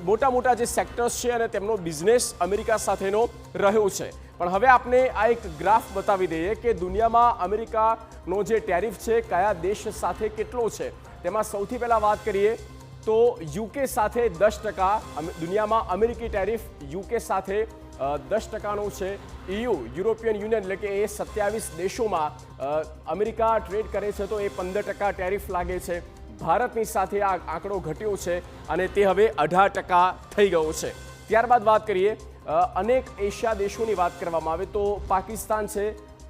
મોટા મોટા જે સેક્ટર્સ છે અને તેમનો બિઝનેસ અમેરિકા સાથેનો રહ્યો છે। પણ હવે આપણે આ એક ગ્રાફ બતાવી દઈએ કે દુનિયામાં અમેરિકાનો જે ટેરિફ છે કયા દેશ સાથે કેટલો છે। તેમાં સૌથી પહેલાં વાત કરીએ તો યુકે સાથે 10%, દુનિયામાં અમેરિકી ટેરિફ યુકે સાથે 10%નો છે। EU યુરોપિયન યુનિયન એટલે કે એ 27 દેશોમાં અમેરિકા ટ્રેડ કરે છે તો એ 15% ટેરિફ લાગે છે। ભારતની સાથે આ આંકડો ઘટ્યો છે અને તે હવે 18% થઈ ગયો છે। ત્યારબાદ વાત કરીએ અનેક એશિયા દેશોની વાત કરવામાં આવે તો પાકિસ્તાન છે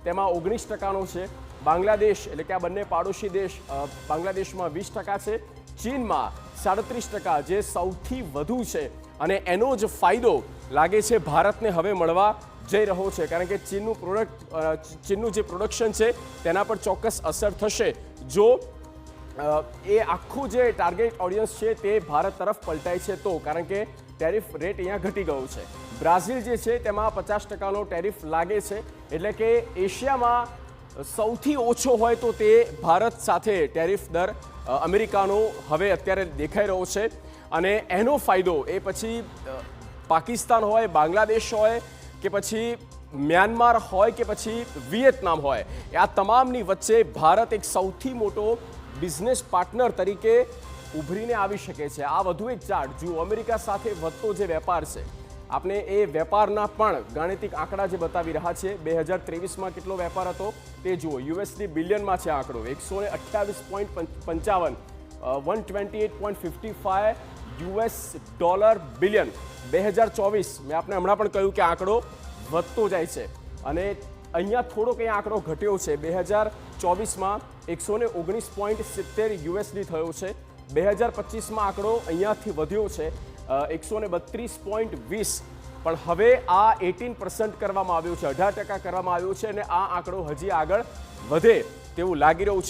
તેમાં 19%નો છે। બાંગ્લાદેશ એટલે કે આ બંને પાડોશી દેશ, બાંગ્લાદેશમાં 20% છે। ચીનમાં 37% જે સૌથી વધુ છે અને એનો જ ફાયદો લાગે છે ભારતને હવે મળવા જઈ રહ્યો છે, કારણ કે ચીનનું જે પ્રોડક્શન છે તેના પર ચોક્કસ અસર થશે જો એ આખું જે ટાર્ગેટ ઓડિયન્સ છે તે ભારત તરફ પલટાય છે તો, કારણ કે ટેરિફ રેટ અહીંયા ઘટી ગયો છે। બ્રાઝિલ જે છે તેમાં 50%નો ટેરિફ લાગે છે, એટલે કે એશિયામાં સૌથી ઓછો હોય તો તે ભારત સાથે ટેરિફ દર અમેરિકાનો હવે અત્યારે દેખાઈ રહ્યો છે અને એનો ફાયદો એ પછી પાકિસ્તાન હોય, બાંગ્લાદેશ હોય કે પછી મ્યાનમાર હોય કે પછી વિયેતનામ હોય, આ તમામની વચ્ચે ભારત એક સૌથી મોટો બિઝનેસ પાર્ટનર તરીકે ઉભરીને આવી શકે છે। આ વધુ એક ચાર્ટ જુઓ, અમેરિકા સાથે વધતો જે વેપાર છે આપણે એ વેપારના પણ ગાણિતિક આંકડા જે બતાવી રહ્યા છે। 2023માં કેટલો વેપાર હતો તે જુઓ, યુએસડી બિલિયનમાં છે આંકડો, 128.55 128.55 US ડોલર બિલિયન। 2024 મેં આપણે હમણાં પણ કહ્યું કે આંકડો વધતો જાય છે અને અહીંયા થોડોક અહીંયા આંકડો ઘટ્યો છે। 2024માં 119.70 યુએસડી થયો છે। 2025માં આંકડો અહીંયાથી વધ્યો છે 132.20, પણ હવે આ 18% કરવામાં આવ્યો છે, 18% કરવામાં આવ્યો છે અને આ આંકડો હજી આગળ વધે તેવું લાગી રહ્યું છે।